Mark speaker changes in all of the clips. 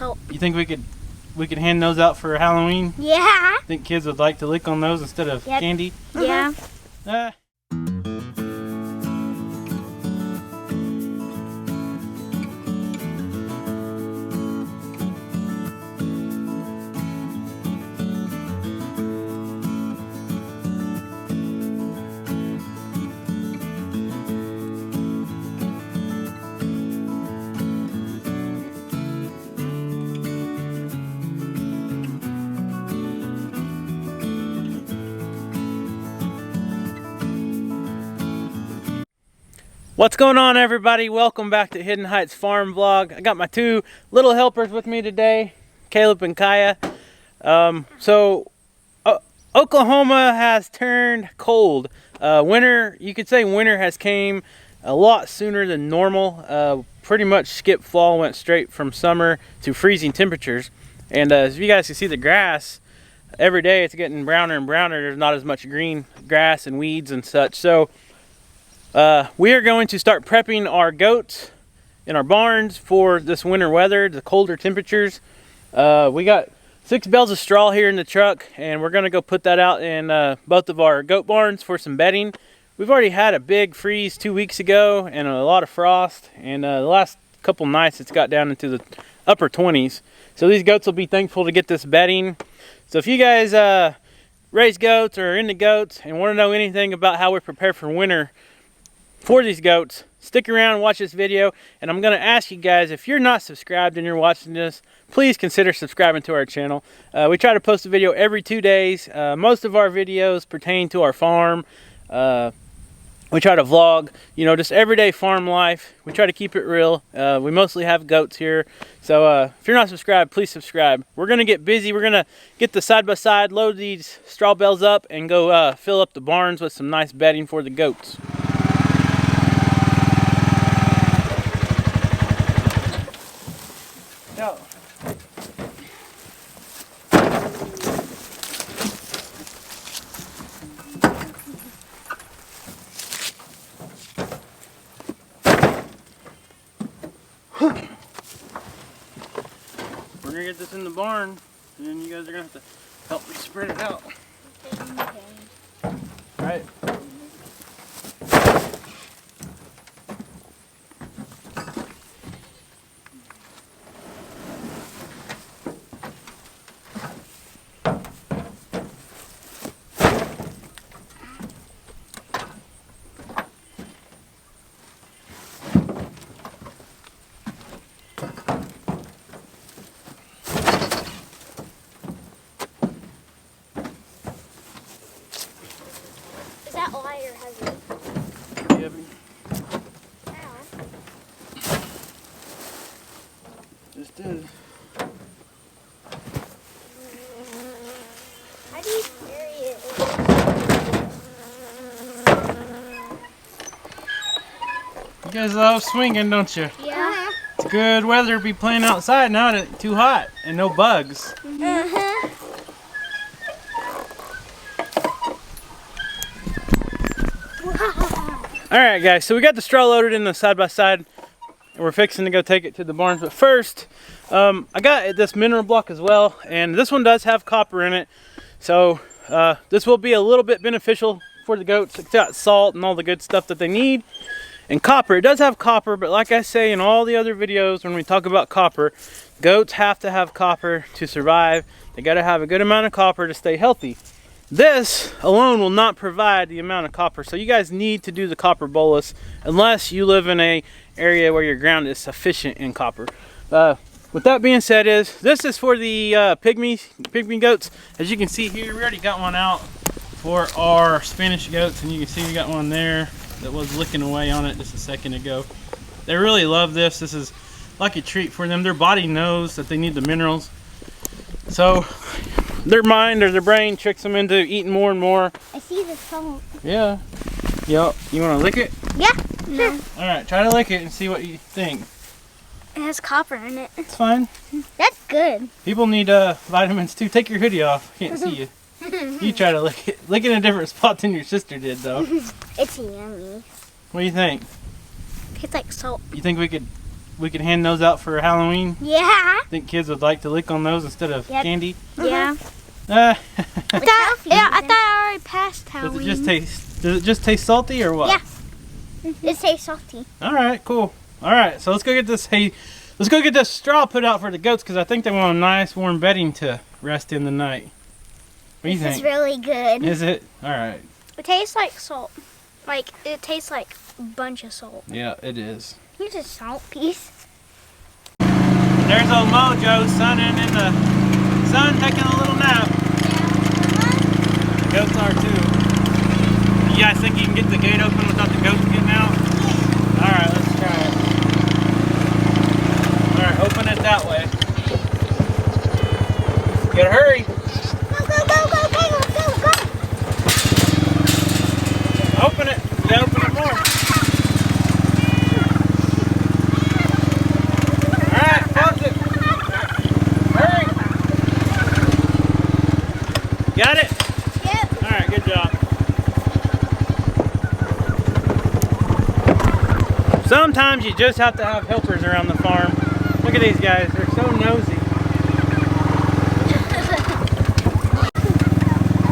Speaker 1: salt.
Speaker 2: You think we could hand those out for Halloween?
Speaker 1: Yeah.
Speaker 2: Think kids would like to lick on those instead of candy?
Speaker 1: Yeah.
Speaker 2: What's going on, everybody? Welcome back to Hidden Heights Farm vlog. I got my two little helpers with me today, Caleb and Kaya. Oklahoma has turned cold. Winter, you could say winter has came a lot sooner than normal. Pretty much skipped fall, went straight from summer to freezing temperatures. And as you guys can see, the grass, every day it's getting browner and browner. There's not as much green grass and weeds and such. So we are going to start prepping our goats in our barns for this winter weather, the colder temperatures. We got 6 bales of straw here in the truck, and we're going to go put that out in both of our goat barns for some bedding. We've already had a big freeze 2 weeks ago and a lot of frost, and the last couple nights it's got down into the upper 20s. So these goats will be thankful to get this bedding. So if you guys raise goats or are into goats and want to know anything about how we prepare for winter for these goats, stick around and watch this video. And I'm going to ask you guys, if you're not subscribed and you're watching this, please consider subscribing to our channel. We try to post a video every 2 days. Most of our videos pertain to our farm. We try to vlog, you know, just everyday farm life. We try to keep it real. We mostly have goats here. So if you're not subscribed, please subscribe. We're going to get busy. We're going to get the side-by-side, load these straw bales up, and go fill up the barns with some nice bedding for the goats. Go. We're gonna get this in the barn, and then you guys are gonna have to help me spread it out.
Speaker 1: Okay.
Speaker 2: All right.
Speaker 1: Is that light or heavy?
Speaker 2: Heavy.
Speaker 1: Ow.
Speaker 2: Just is.
Speaker 1: How do you carry it?
Speaker 2: You guys love swinging, don't you?
Speaker 1: Yeah.
Speaker 2: It's good weather to be playing outside now. It's too hot and no bugs. All right, guys, so we got the straw loaded in the side-by-side, and we're fixing to go take it to the barns. But first, I got this mineral block as well, and this one does have copper in it. So this will be a little bit beneficial for the goats. It's got salt and all the good stuff that they need. And copper, it does have copper, but like I say in all the other videos when we talk about copper, goats have to have copper to survive. They got to have a good amount of copper to stay healthy. This alone will not provide the amount of copper, so you guys need to do the copper bolus unless you live in an area where your ground is sufficient in copper. With that being said, this is for the pygmy goats. As you can see here, we already got one out for our Spanish goats, and you can see we got one there that was licking away on it just a second ago. They really love this. This is like a treat for them. Their body knows that they need the minerals, so their mind or their brain tricks them into eating more and more.
Speaker 1: I see the salt.
Speaker 2: Yeah. Yep. You want to lick it?
Speaker 1: Yeah. No.
Speaker 2: All right. Try to lick it and see what you think.
Speaker 1: It has copper in it.
Speaker 2: It's fine.
Speaker 1: That's good.
Speaker 2: People need vitamins too. Take your hoodie off. Can't see you. You try to lick it. Lick it in a different spot than your sister did, though.
Speaker 1: It's yummy.
Speaker 2: What do you think?
Speaker 1: Tastes like salt.
Speaker 2: You think we could we could hand those out for Halloween?
Speaker 1: Yeah.
Speaker 2: Think kids would like to lick on those instead of
Speaker 1: Yep.
Speaker 2: candy?
Speaker 1: Yeah.
Speaker 2: Uh,
Speaker 1: I thought I already passed
Speaker 2: does
Speaker 1: Halloween.
Speaker 2: it just taste salty or what?
Speaker 1: Yeah. It tastes salty.
Speaker 2: All right, cool. All right, so let's go get this. Hey, let's go get this straw put out for the goats because I think they want a nice warm bedding to rest in the night. What do you
Speaker 1: This
Speaker 2: think?
Speaker 1: is really good.
Speaker 2: Is it? All right.
Speaker 1: It tastes like salt. Like, it tastes like a bunch of salt.
Speaker 2: Yeah, it is.
Speaker 1: Here's a salt piece.
Speaker 2: There's old Mojo sunning in the sun, taking a little nap. The goats are too. You guys think you can get the gate open without the goats getting out? Yeah. All right, let's try it. All right, open it that way. You gotta hurry.
Speaker 1: Go.
Speaker 2: Open it. You gotta open it more. Alright, close it. Hurry. Got it?
Speaker 1: Yep.
Speaker 2: Alright, good job. Sometimes you just have to have helpers around the farm. Look at these guys. They're so nosy.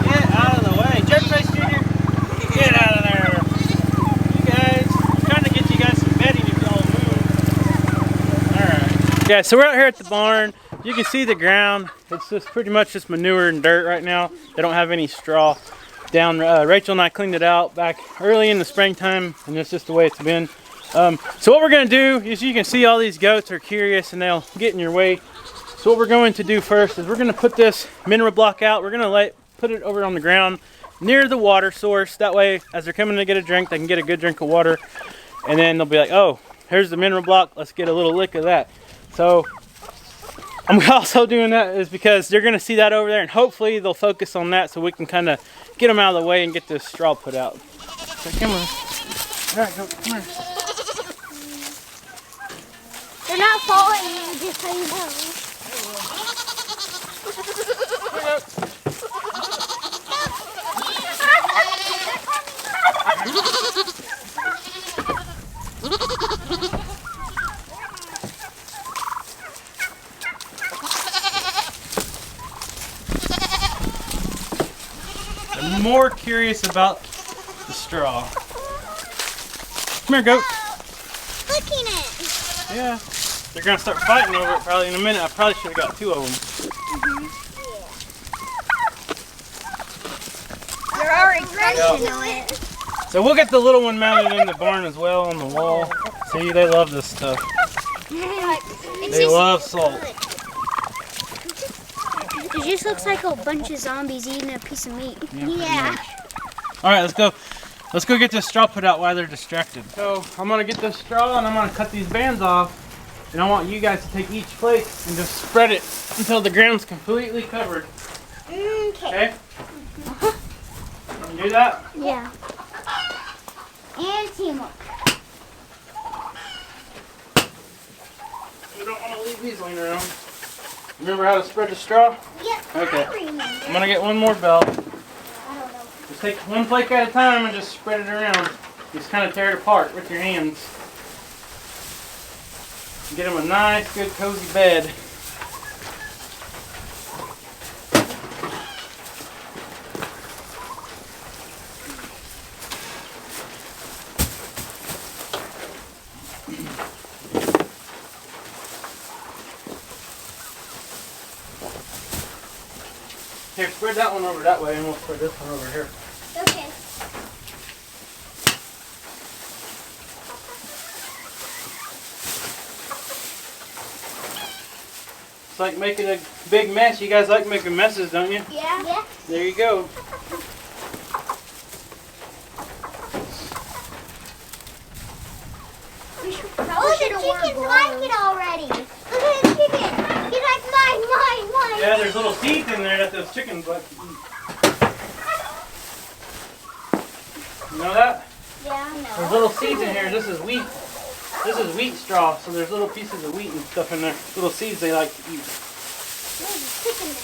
Speaker 2: Get out of the way. Jerkface Jr. Get out of there. You guys, I'm trying to get you guys some bedding if y'all move. Alright. Yeah, so we're out here at the barn. You can see the ground. It's just pretty much just manure and dirt right now. They don't have any straw down. Rachel and I cleaned it out back early in the springtime, and it's just the way it's been. So what we're going to do is, you can see all these goats are curious and they'll get in your way. So what we're going to do first is we're going to put this mineral block out. We're going to put it over on the ground near the water source. That way, as they're coming to get a drink, they can get a good drink of water. And then they'll be like, oh, here's the mineral block. Let's get a little lick of that. So I'm also doing that is because they're going to see that over there, and hopefully they'll focus on that so we can kind of get them out of the way and get this straw put out. So come on. All right, go, come here.
Speaker 1: They're not following you, just so you know.
Speaker 2: I'm more curious about the straw. Come here, goat.
Speaker 1: Licking it.
Speaker 2: Yeah. They're gonna start fighting over it probably in a minute. I probably should have got two of them.
Speaker 1: They're already crushing it.
Speaker 2: So we'll get the little one mounted in the barn as well on the wall. See, they love this stuff. They love salt.
Speaker 1: It just looks like a bunch of zombies eating a piece of meat.
Speaker 2: Yeah. All right, let's go. Let's go get this straw put out while they're distracted. So I'm gonna get this straw and I'm gonna cut these bands off. And I want you guys to take each plate and just spread it until the ground's completely covered. Okay? Can you do that?
Speaker 1: Yeah. And teamwork.
Speaker 2: We don't want to leave these laying around. Remember how to spread the straw?
Speaker 1: Yep.
Speaker 2: Okay.
Speaker 1: I remember.
Speaker 2: I'm gonna get one more belt.
Speaker 1: I don't know.
Speaker 2: Just take one flake at a time and just spread it around. Just kind of tear it apart with your hands. Get them a nice, good, cozy bed. Here, spread that one over that way and we'll spread this one over here.
Speaker 1: Okay.
Speaker 2: It's like making a big mess. You guys like making messes, don't you?
Speaker 1: Yeah. Yeah.
Speaker 2: There you go.
Speaker 1: Oh, the chickens like it already. Look at the chicken. He's like, mine.
Speaker 2: Yeah, there's little seeds in there that those chickens like to eat. You know that?
Speaker 1: Yeah, I know.
Speaker 2: There's little seeds in here. This is wheat. This is wheat straw, so there's little pieces of wheat and stuff in there. Little seeds they like to eat.
Speaker 1: There's a chicken there.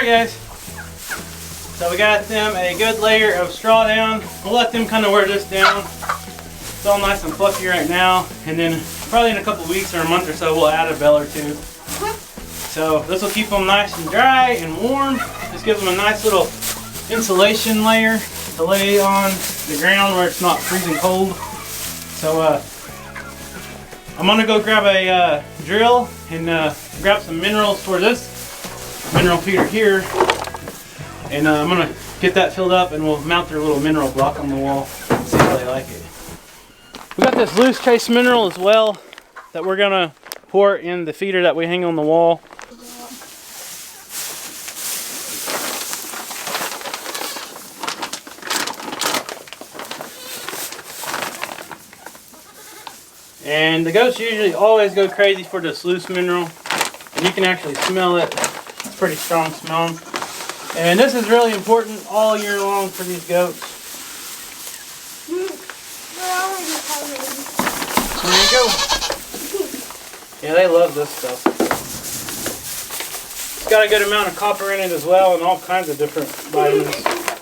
Speaker 2: Alright guys, so we got them a good layer of straw down. We'll let them kind of wear this down. It's all nice and fluffy right now, and then probably in a couple weeks or a month or so we'll add a bell or two. So this will keep them nice and dry and warm. This gives them a nice little insulation layer to lay on the ground where it's not freezing cold. So I'm gonna go grab a drill and grab some minerals for this mineral feeder here, and I'm gonna get that filled up and we'll mount their little mineral block on the wall and see how they like it. We got this loose trace mineral as well that we're gonna pour in the feeder that we hang on the wall. And the goats usually always go crazy for this loose mineral, and you can actually smell it. It's pretty strong smell. And this is really important all year long for these goats. There you go. Yeah, they love this stuff. It's got a good amount of copper in it as well, and all kinds of different vitamins.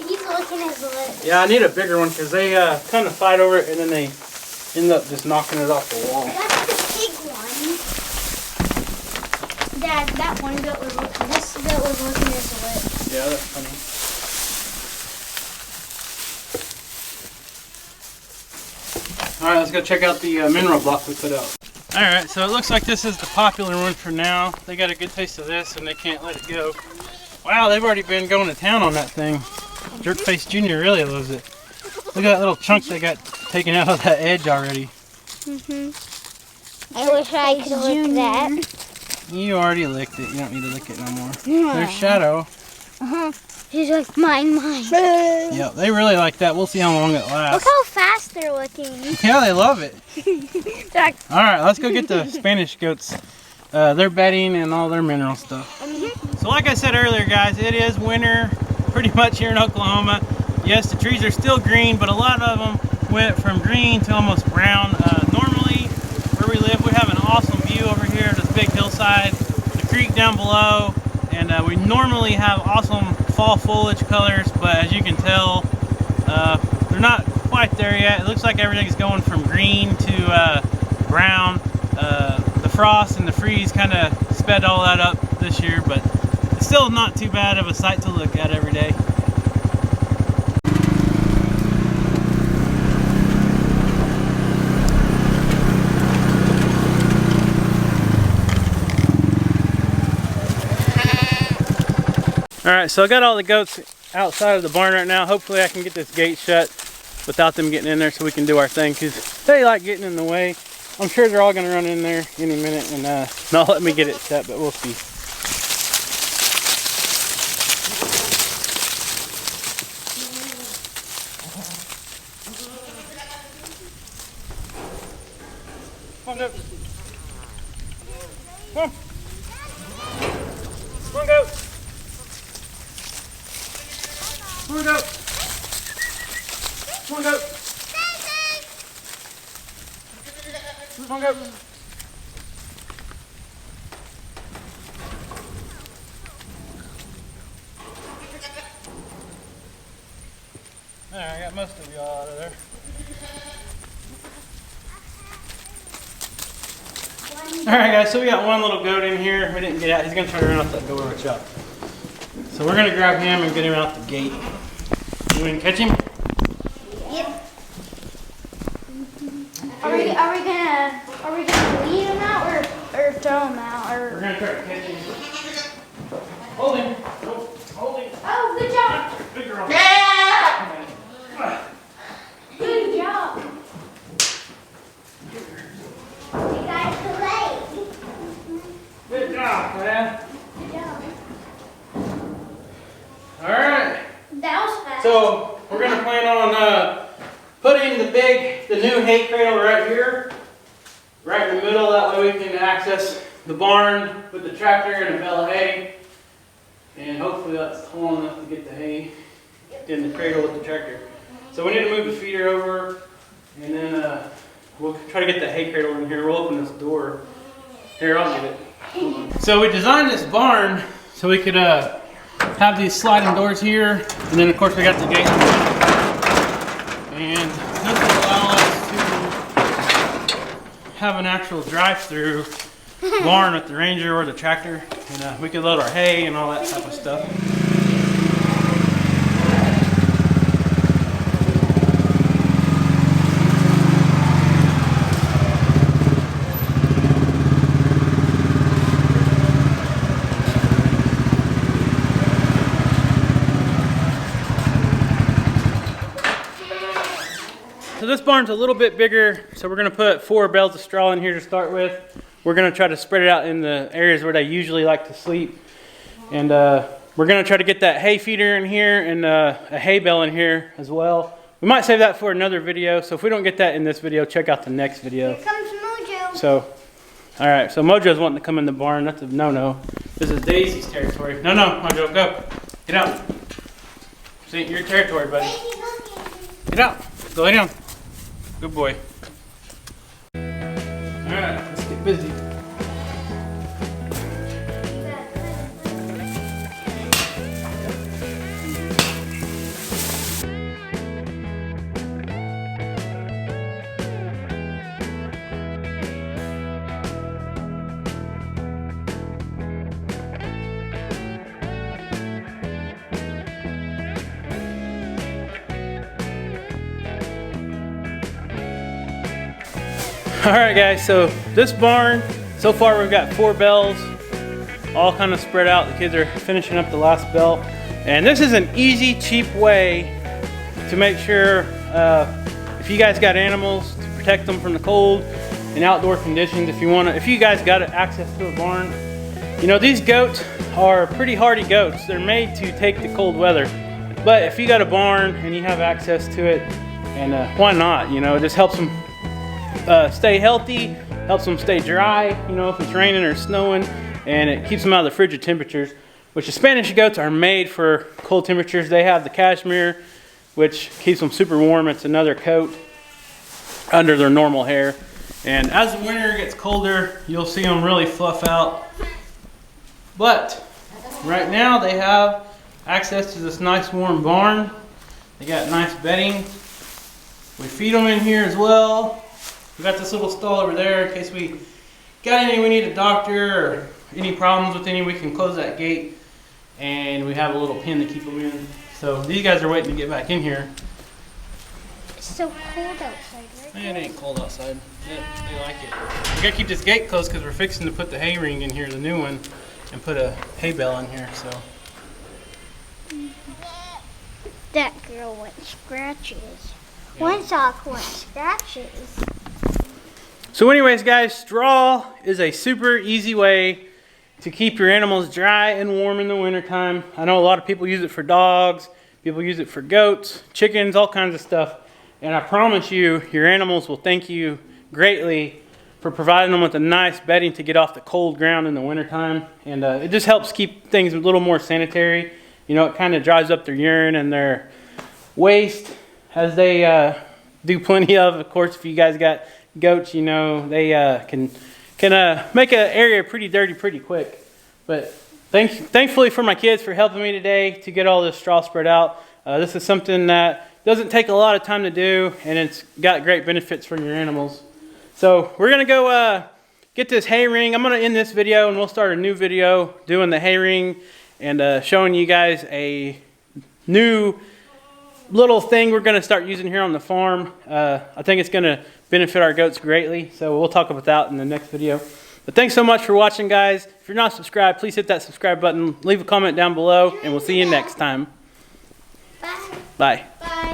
Speaker 1: He's licking his lips.
Speaker 2: Yeah, I need a bigger one because they kind of fight over it, and then they end up just knocking it off the wall.
Speaker 1: That's the big one. Dad, that one goat was looking. This goat was licking his lips.
Speaker 2: Yeah, that's funny. Alright, let's go check out the mineral block we put out. Alright, so it looks like this is the popular one for now. They got a good taste of this and they can't let it go. Wow, they've already been going to town on that thing. Jerkface Jr. really loves it. Look at that little chunk they got taken out of that edge already.
Speaker 1: I wish I could lick that.
Speaker 2: You already licked it. You don't need to lick it no more. There's Shadow.
Speaker 1: She's like, mine.
Speaker 2: Yeah, they really like that. We'll see how long it lasts.
Speaker 1: Look how fast they're looking.
Speaker 2: Yeah, they love it. Alright, let's go get the Spanish goats. Their bedding and all their mineral stuff. So like I said earlier, guys, it is winter pretty much here in Oklahoma. Yes, the trees are still green, but a lot of them went from green to almost brown. Normally, where we live, we have an awesome view over here of this big hillside, the creek down below, and we normally have awesome fall foliage colors, but as you can tell, they're not quite there yet. It looks like everything's going from green to brown. The frost and the freeze kind of sped all that up this year, but it's still not too bad of a sight to look at every day. Alright, so I got all the goats outside of the barn right now. Hopefully I can get this gate shut without them getting in there so we can do our thing, because they like getting in the way. I'm sure they're all going to run in there any minute and not let me get it shut, but we'll see. Come on, goat. Come on. Come on, goat. Come on, goat. Come on, goat. Come on, goat. There, I got most of y'all out of there. Alright guys, so we got one little goat in here. We didn't get out. He's going to turn around out that door and chop. So we're going to grab him and get him out the gate. You want to catch him?
Speaker 1: Yep. Are we gonna lead him out or throw him out? Or
Speaker 2: We're going to try to catch him. Hold him. Nope. Hold him.
Speaker 1: Oh, good job.
Speaker 2: Big girl.
Speaker 1: Good job. You guys play.
Speaker 2: Good job, man.
Speaker 1: Good job.
Speaker 2: Alright.
Speaker 1: That was fast.
Speaker 2: So we're going to plan on putting the new hay cradle right here, right in the middle. That way we can access the barn with the tractor and a bale of hay. And hopefully that's tall enough to get the hay in the cradle with the tractor. So we need to move the feeder over, and then we'll try to get the hay cradle in here. We'll open this door. Here, I'll get it. So we designed this barn so we could have have these sliding doors here, and then of course we got the gate. And this will allow us to have an actual drive-through barn with the Ranger or the tractor, and we can load our hay and all that type of stuff. So this barn's a little bit bigger, so we're going to put 4 bales of straw in here to start with. We're going to try to spread it out in the areas where they usually like to sleep. And we're going to try to get that hay feeder in here and a hay bale in here as well. We might save that for another video, so if we don't get that in this video, check out the next video.
Speaker 1: Here comes Mojo.
Speaker 2: So, alright, so Mojo's wanting to come in the barn. That's a no-no. This is Daisy's territory. No, Mojo, go. Get out. This ain't your territory, buddy. Get out. Go lay down. Good boy. Alright, let's get busy. Alright guys, so this barn, so far we've got 4 bales, all kind of spread out. The kids are finishing up the last bale. And this is an easy, cheap way to make sure if you guys got animals, to protect them from the cold and outdoor conditions. If you guys got access to a barn, you know, these goats are pretty hardy goats. They're made to take the cold weather. But if you got a barn and you have access to it, and why not, you know, it just helps them stay healthy, helps them stay dry, you know, if it's raining or snowing, and it keeps them out of the frigid temperatures, which the Spanish goats are made for cold temperatures. They have the cashmere, which keeps them super warm. It's another coat under their normal hair. And as the winter gets colder, you'll see them really fluff out. But right now they have access to this nice warm barn. They got nice bedding. We feed them in here as well. We got this little stall over there in case we got any, we need a doctor or any problems with any, we can close that gate. And we have a little pen to keep them in. So these guys are waiting to get back in here.
Speaker 1: It's so cold outside, right?
Speaker 2: It ain't cold outside. They like it. We gotta keep this gate closed because we're fixing to put the hay ring in here, the new one, and put a hay bale in here, so.
Speaker 1: That girl went scratches. One sock went scratches.
Speaker 2: So anyways guys, straw is a super easy way to keep your animals dry and warm in the wintertime. I know a lot of people use it for dogs, people use it for goats, chickens, all kinds of stuff. And I promise you, your animals will thank you greatly for providing them with a nice bedding to get off the cold ground in the wintertime. And it just helps keep things a little more sanitary. You know, it kind of dries up their urine and their waste, as they do plenty of course, if you guys got goats, you know, they can make an area pretty dirty pretty quick. But thankfully for my kids for helping me today to get all this straw spread out. This is something that doesn't take a lot of time to do, and it's got great benefits for your animals. So we're gonna go get this hay ring. I'm gonna end this video and we'll start a new video doing the hay ring and showing you guys a new little thing we're going to start using here on the farm. I think it's going to benefit our goats greatly, so we'll talk about that in the next video. But thanks so much for watching, guys. If you're not subscribed, please hit that subscribe button, leave a comment down below, and we'll see you next time.
Speaker 1: Bye.
Speaker 2: Bye.
Speaker 1: Bye.